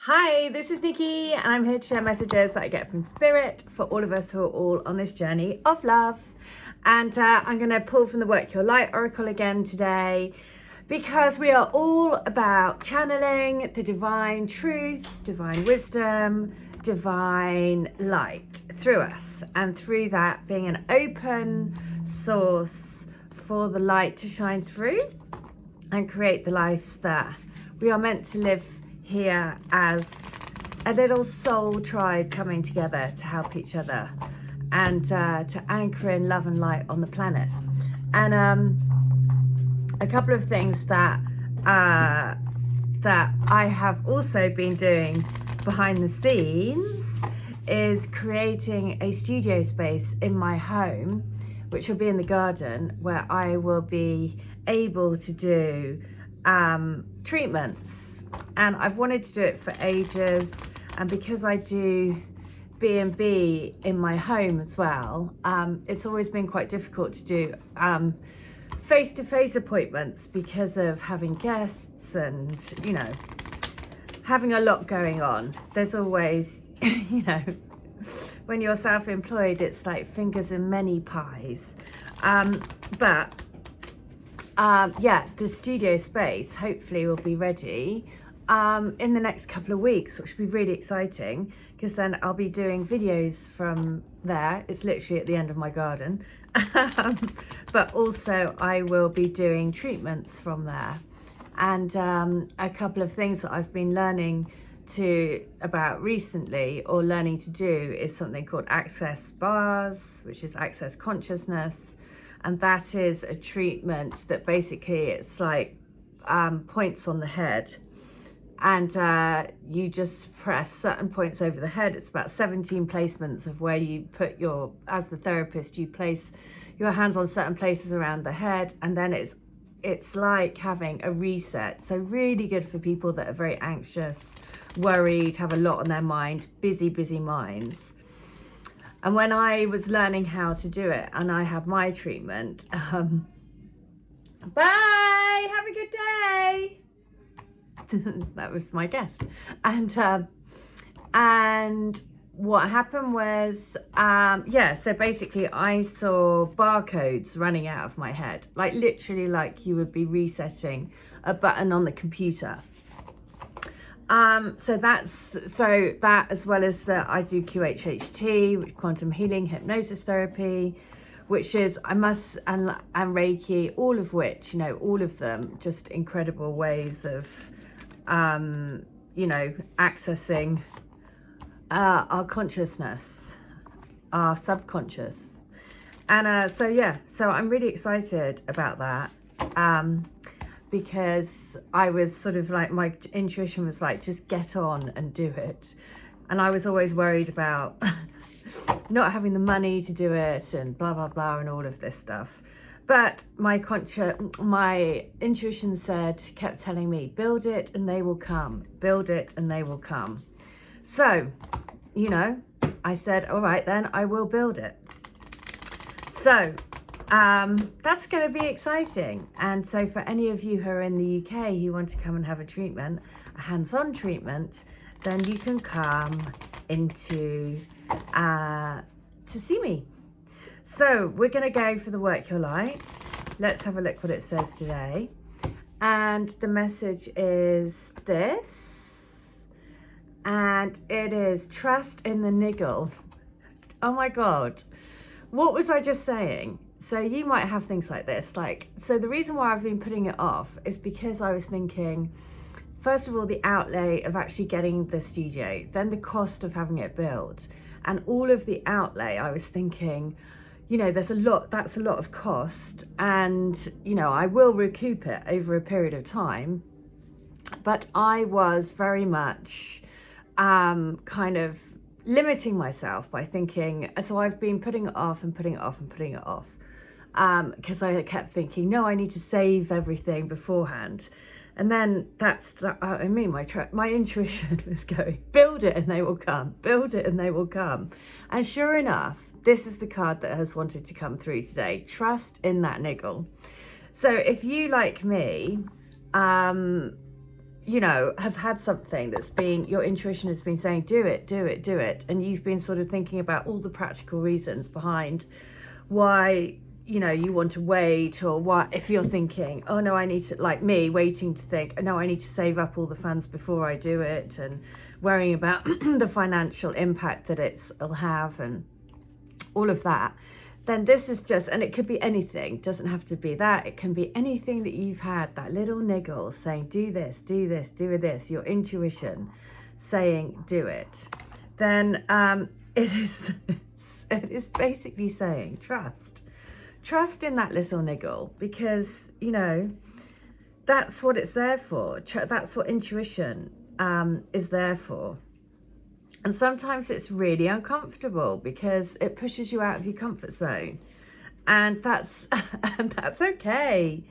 Hi, this is Nikki and I'm here to share messages that I get from Spirit for all of us who are all on this journey of love. And I'm going to pull from the Work Your Light Oracle again today because we are all about channeling the divine truth, divine wisdom, divine light through us, and through that being an open source for the light to shine through and create the lives that we are meant to live here as a little soul tribe coming together to help each other and to anchor in love and light on the planet. And a couple of things that that I have also been doing behind the scenes is creating a studio space in my home, which will be in the garden, where I will be able to do treatments. And I've wanted to do it for ages, and because I do B&B in my home as well, it's always been quite difficult to do face-to-face appointments because of having guests and, you know, having a lot going on. There's always, you know, when you're self-employed, it's like fingers in many pies. Yeah, the studio space hopefully will be ready in the next couple of weeks, which will be really exciting because then I'll be doing videos from there. It's literally at the end of my garden. But also I will be doing treatments from there. And a couple of things that I've been learning about recently, or learning to do, is something called access bars, which is access consciousness. And that is a treatment that basically it's like points on the head, and you just press certain points over the head. It's about 17 placements of where you put as the therapist, you place your hands on certain places around the head, and then it's like having a reset. So really good for people that are very anxious, worried, have a lot on their mind, busy minds. And when I was learning how to do it, and I had my treatment, bye, have a good day. That was my guest. And what happened was, so basically I saw barcodes running out of my head, like literally like you would be resetting a button on the computer. So that, as well as I do QHHT, which quantum healing, hypnosis therapy, which is and Reiki, all of which, you know, all of them just incredible ways of you know, accessing our consciousness, our subconscious. And so I'm really excited about that. Because I was sort of like, my intuition was like, just get on and do it. And I was always worried about not having the money to do it and blah, blah, blah, and all of this stuff. But my intuition kept telling me, build it and they will come, build it and they will come. So, you know, I said, all right, then I will build it. So, that's going to be exciting. And so for any of you who are in the UK who want to come and have a treatment, a hands-on treatment, then you can come into to see me. So we're going to go for the Work Your Light. Let's have a look what it says today. And the message is this, and it is trust in the niggle. Oh my God, what was I just saying? So you might have things like this, so the reason why I've been putting it off is because I was thinking, first of all, the outlay of actually getting the studio, then the cost of having it built, and all of the outlay. I was thinking, you know, that's a lot of cost, and, you know, I will recoup it over a period of time. But I was very much kind of limiting myself by thinking, so I've been putting it off and putting it off and putting it off. Because I kept thinking, no, I need to save everything beforehand. And then my intuition was going, build it and they will come, build it and they will come. And sure enough, this is the card that has wanted to come through today. Trust in that niggle. So if you, like me, you know, have had something that's been, your intuition has been saying, do it, do it, do it. And you've been sort of thinking about all the practical reasons behind why, you know, you want to wait, or what, if you're thinking, oh no, I need to, like me, waiting to think, oh, no, I need to save up all the funds before I do it, and worrying about the financial impact that it'll have and all of that. Then this is just, and it could be anything, doesn't have to be that, it can be anything that you've had, that little niggle saying, do this, do this, do this, your intuition saying, do it. Then it is basically saying, trust in that little niggle, because, you know, that's what it's there for. That's what intuition is there for. And sometimes it's really uncomfortable because it pushes you out of your comfort zone. And that's okay.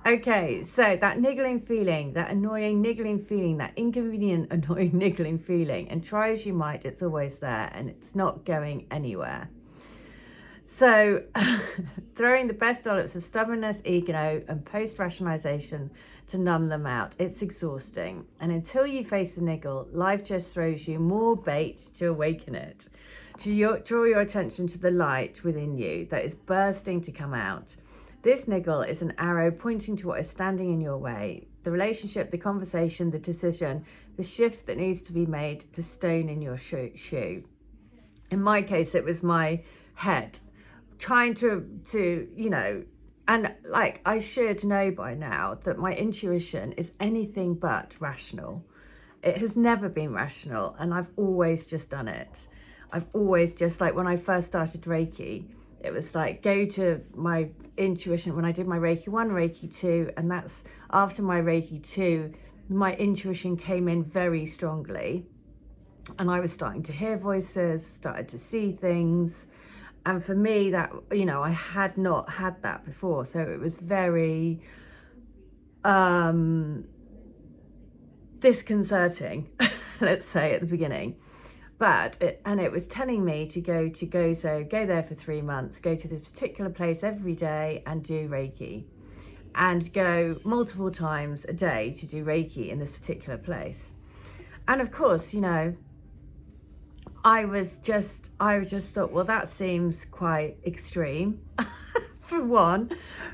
Okay, so that niggling feeling, that annoying niggling feeling, that inconvenient annoying niggling feeling, and try as you might, it's always there and it's not going anywhere. So throwing the best dollops of stubbornness, ego, and post-rationalization to numb them out. It's exhausting. And until you face the niggle, life just throws you more bait to awaken it, to draw your attention to the light within you that is bursting to come out. This niggle is an arrow pointing to what is standing in your way. The relationship, the conversation, the decision, the shift that needs to be made, the stone in your shoe. In my case, it was my head trying to, you know, and like I should know by now that my intuition is anything but rational. It has never been rational, and I've always just done it. I've always just, like when I first started Reiki, it was like go to my intuition. When I did my Reiki 1, Reiki 2, and that's after my Reiki 2, my intuition came in very strongly, and I was starting to hear voices, started to see things. And for me, that, you know, I had not had that before. So it was very disconcerting, let's say, at the beginning. But it was telling me to go to Gozo, go there for 3 months, go to this particular place every day and do Reiki, and go multiple times a day to do Reiki in this particular place. And of course, you know, I just thought, well, that seems quite extreme for one,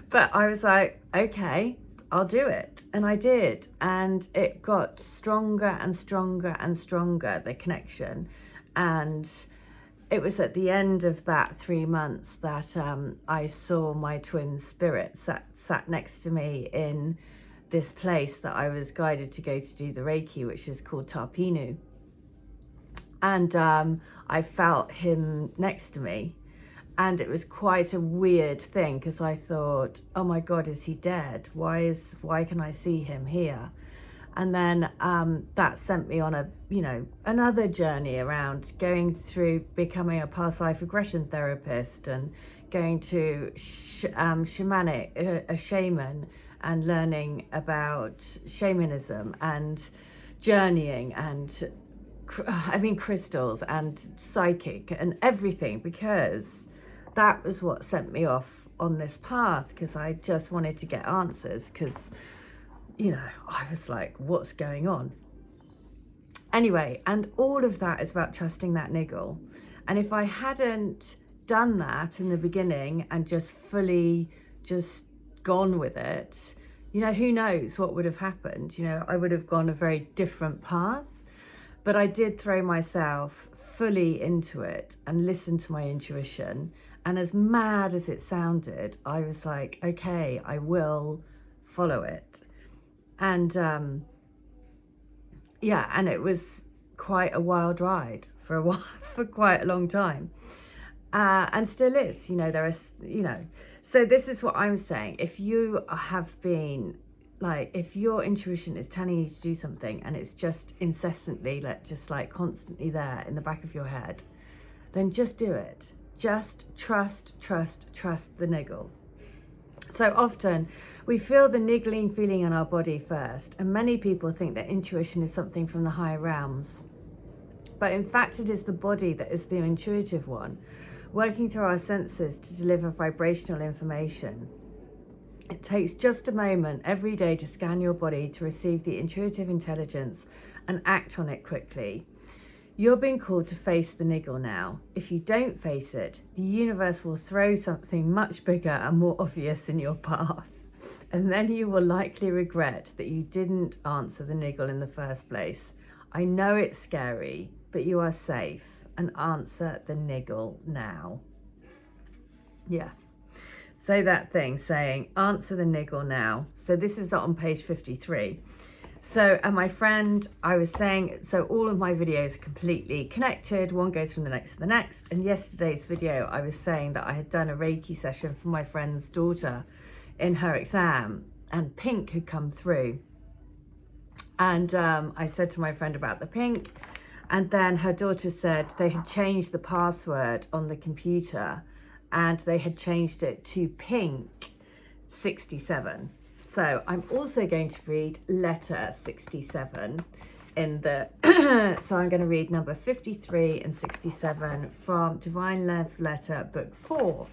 but I was like, okay, I'll do it. And I did. And it got stronger and stronger and stronger, the connection. And it was at the end of that 3 months that I saw my twin spirit sat next to me in this place that I was guided to go to do the Reiki, which is called Tarpinu. And I felt him next to me, and it was quite a weird thing because I thought, oh my God, is he dead? Why can I see him here? And then that sent me on another journey around going through becoming a past life regression therapist and going to a shaman, and learning about shamanism and journeying and crystals and psychic and everything, because that was what sent me off on this path, because I just wanted to get answers, because, you know, I was like, what's going on? Anyway, and all of that is about trusting that niggle. And if I hadn't done that in the beginning and just fully just gone with it, you know, who knows what would have happened? You know, I would have gone a very different path. But I did throw myself fully into it and listen to my intuition. And as mad as it sounded, I was like, okay, I will follow it. And yeah, and it was quite a wild ride for a while, for quite a long time. And still is, you know, there is, you know. So this is what I'm saying. If you have been, like, if your intuition is telling you to do something and it's just incessantly, just constantly there in the back of your head, then just do it. Just trust the niggle. So often we feel the niggling feeling in our body first, and many people think that intuition is something from the higher realms. But in fact, it is the body that is the intuitive one, working through our senses to deliver vibrational information. It takes just a moment every day to scan your body to receive the intuitive intelligence and act on it quickly. You're being called to face the niggle now. If you don't face it, the universe will throw something much bigger and more obvious in your path. And then you will likely regret that you didn't answer the niggle in the first place. I know it's scary, but you are safe, and answer the niggle now. Yeah. Say that thing saying, answer the niggle now. So this is on page 53. So, and my friend, I was saying, so all of my videos are completely connected. One goes from the next to the next. And yesterday's video, I was saying that I had done a Reiki session for my friend's daughter in her exam, and pink had come through. And I said to my friend about the pink, and then her daughter said they had changed the password on the computer and they had changed it to pink 67. So I'm also going to read letter 67 in the, so I'm going to read number 53 and 67 from Divine Love Letter Book 4.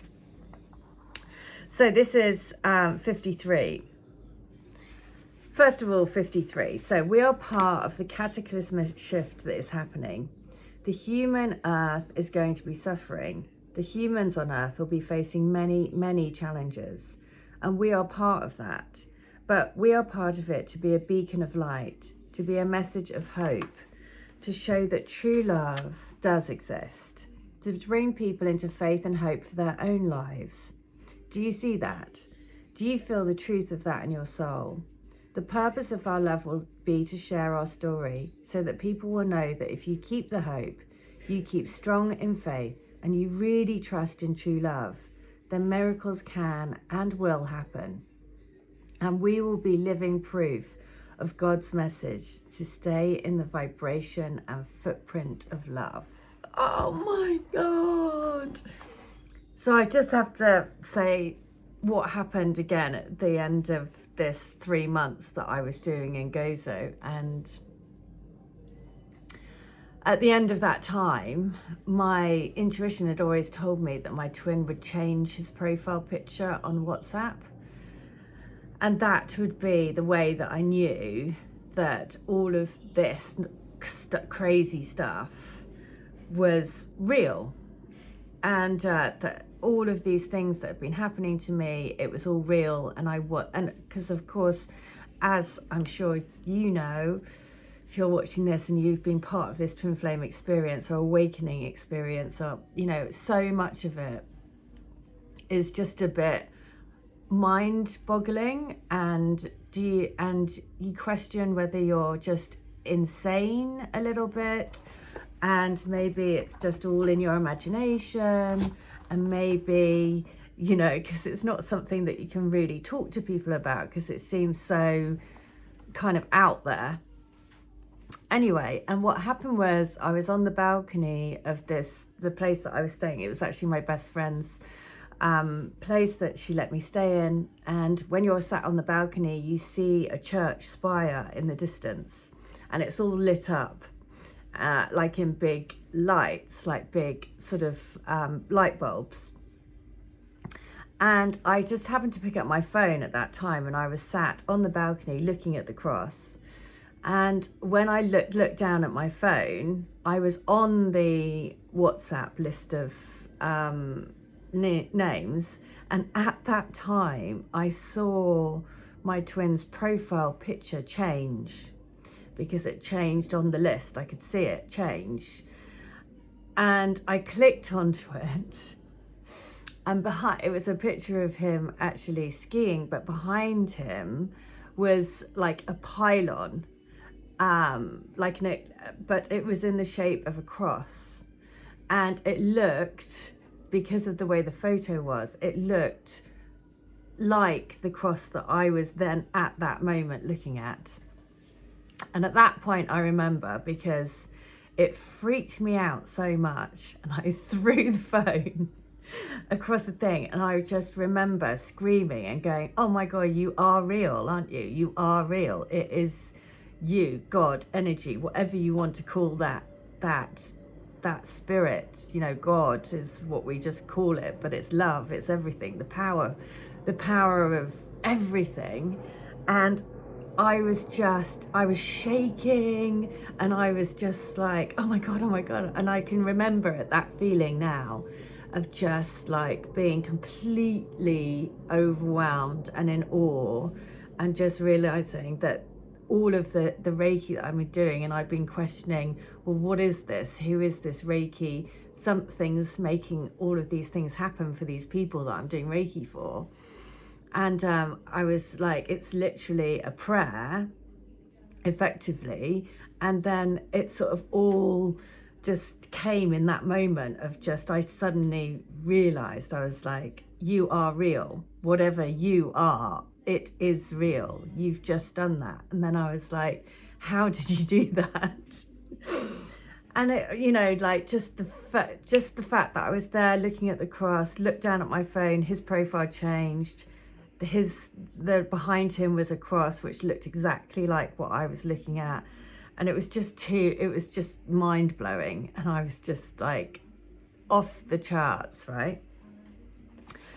So this is 53. First of all, 53. So we are part of the cataclysmic shift that is happening. The human earth is going to be suffering. The humans on earth will be facing many, many challenges. And we are part of that. But we are part of it to be a beacon of light, to be a message of hope, to show that true love does exist, to bring people into faith and hope for their own lives. Do you see that? Do you feel the truth of that in your soul? The purpose of our love will be to share our story so that people will know that if you keep the hope, you keep strong in faith, and you really trust in true love, then miracles can and will happen. And we will be living proof of God's message to stay in the vibration and footprint of love. Oh my God. So I just have to say what happened again at the end of this 3 months that I was doing in Gozo. And at the end of that time, my intuition had always told me that my twin would change his profile picture on WhatsApp. And that would be the way that I knew that all of this crazy stuff was real. And that all of these things that have been happening to me, it was all real. And because of course, as I'm sure you know, if you're watching this and you've been part of this twin flame experience or awakening experience, or, you know, so much of it is just a bit mind-boggling, and you question whether you're just insane a little bit, and maybe it's just all in your imagination, and maybe, you know, because it's not something that you can really talk to people about because it seems so kind of out there. Anyway, and what happened was I was on the balcony of the place that I was staying. It was actually my best friend's place that she let me stay in, and when you're sat on the balcony you see a church spire in the distance, and it's all lit up like in big lights, like big sort of light bulbs. And I just happened to pick up my phone at that time, and I was sat on the balcony looking at the cross. And when I looked down at my phone, I was on the WhatsApp list of names, and at that time I saw my twin's profile picture change, because it changed on the list. I could see it change, and I clicked onto it, and behind it was a picture of him actually skiing, but behind him was like a pylon, but it was in the shape of a cross, and it looked, because of the way the photo was, it looked like the cross that I was then at that moment looking at. And at that point I remember, because it freaked me out so much, and I threw the phone across the thing, and I just remember screaming and going, oh my God, you are real, aren't you? You are real. It is you, God, energy, whatever you want to call that spirit, you know, God is what we just call it, but it's love, it's everything, the power of everything. And I was shaking, and I was just like, oh my God, oh my God. And I can remember it, that feeling now of just like being completely overwhelmed and in awe, and just realizing that all of the Reiki that I've been doing, and I've been questioning, well, what is this? Who is this Reiki? Something's making all of these things happen for these people that I'm doing Reiki for. And I was like, it's literally a prayer, effectively. And then it sort of all just came in that moment of just, I suddenly realized, I was like, you are real. Whatever you are, it is real. You've just done that. And then I was like, how did you do that? And it, you know, like just the fact that I was there looking at the cross, looked down at my phone, his profile changed. The behind him was a cross which looked exactly like what I was looking at, and it was just mind blowing, and I was just like off the charts, right?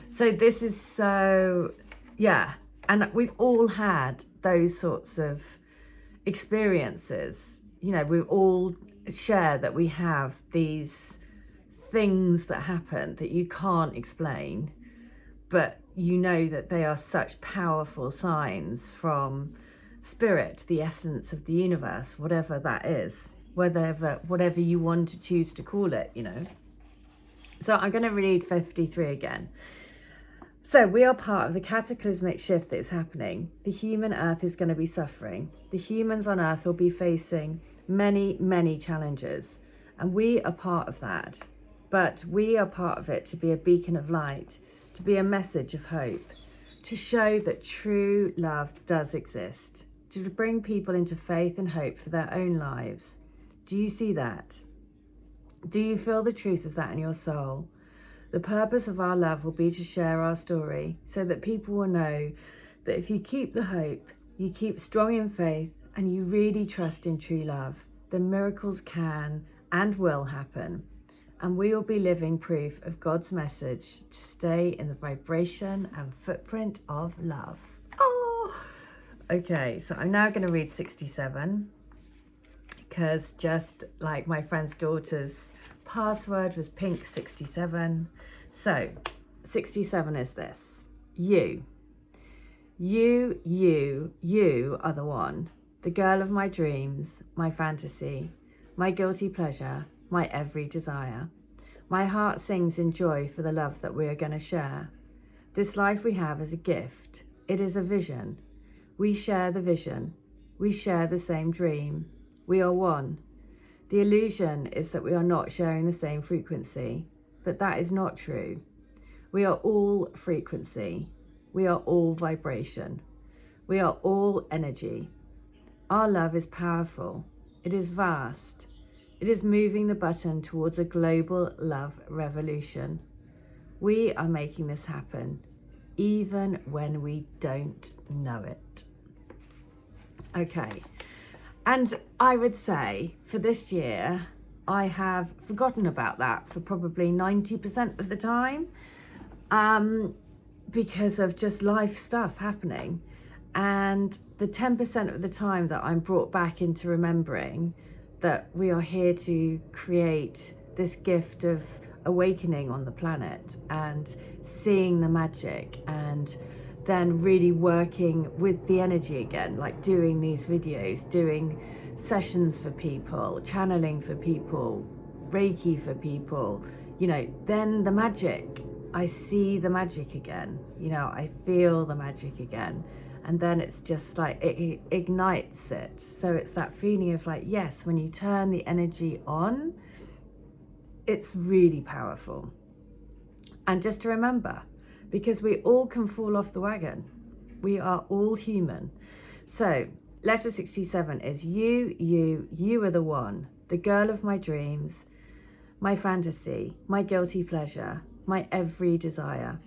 So this is so, yeah, and we've all had those sorts of experiences. You know, we all share that we have these things that happen that you can't explain, but you know that they are such powerful signs from spirit, the essence of the universe, whatever that is, whatever you want to choose to call it, you know. So I'm going to read 53 again. So we are part of the cataclysmic shift that is happening. The human earth is going to be suffering. The humans on earth will be facing many, many challenges, and we are part of that. But we are part of it to be a beacon of light, to be a message of hope, to show that true love does exist, to bring people into faith and hope for their own lives. Do you see that? Do you feel the truth of that in your soul? The purpose of our love will be to share our story so that people will know that if you keep the hope, you keep strong in faith, and you really trust in true love, then miracles can and will happen. And we will be living proof of God's message to stay in the vibration and footprint of love. Oh, okay. So I'm now going to read 67, because just like my friend's daughter's password was pink 67. So 67 is this. You are the one, the girl of my dreams, my fantasy, my guilty pleasure, my every desire. My heart sings in joy for the love that we are going to share. This life we have is a gift. It is a vision. We share the vision. We share the same dream. We are one. The illusion is that we are not sharing the same frequency, but that is not true. We are all frequency. We are all vibration. We are all energy. Our love is powerful. It is vast. It is moving the button towards a global love revolution. We are making this happen, even when we don't know it. Okay, and I would say for this year, I have forgotten about that for probably 90% of the time, because of just life stuff happening. And the 10% of the time that I'm brought back into remembering that we are here to create this gift of awakening on the planet and seeing the magic, and then really working with the energy again, like doing these videos, doing sessions for people, channeling for people, Reiki for people, you know, then the magic, I see the magic again, you know, I feel the magic again. And then it's just like, it ignites it. So it's that feeling of like, yes, when you turn the energy on, it's really powerful. And just to remember, because we all can fall off the wagon. We are all human. So letter 67 is you are the one, the girl of my dreams, my fantasy, my guilty pleasure, my every desire.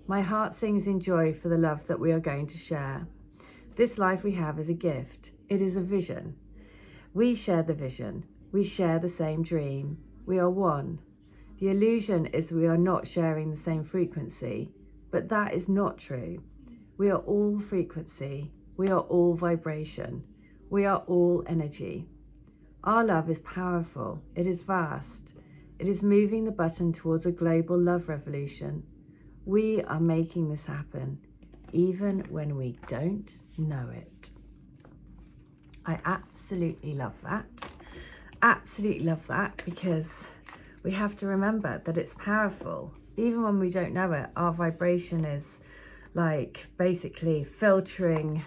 My heart sings in joy for the love that we are going to share. This life we have is a gift. It is a vision. We share the vision. We share the same dream. We are one. The illusion is we are not sharing the same frequency, but that is not true. We are all frequency. We are all vibration. We are all energy. Our love is powerful. It is vast. It is moving the button towards a global love revolution. We are making this happen, even when we don't know it. I absolutely love that. Absolutely love that, because we have to remember that it's powerful. Even when we don't know it, our vibration is like basically filtering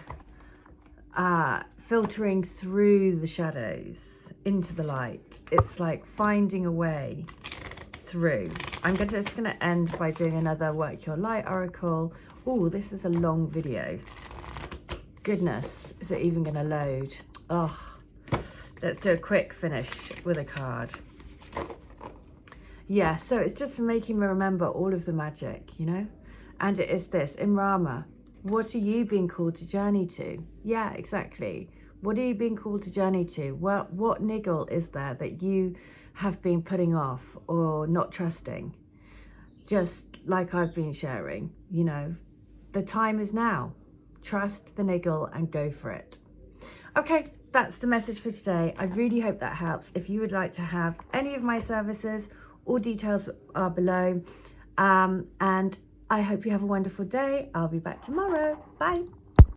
through the shadows into the light. It's like finding a way through. I'm just going to end by doing another Work Your Light Oracle. Oh, this is a long video. Goodness, is it even going to load? Oh, let's do a quick finish with a card. Yeah, so it's just making me remember all of the magic, you know? And it is this, in Rama, what are you being called to journey to? Yeah, exactly. What are you being called to journey to? Well, what niggle is there that you have been putting off or not trusting? Just like I've been sharing, you know, the time is now. Trust the niggle and go for it. Okay, that's the message for today. I really hope that helps. If you would like to have any of my services, all details are below. And I hope you have a wonderful day. I'll be back tomorrow. Bye.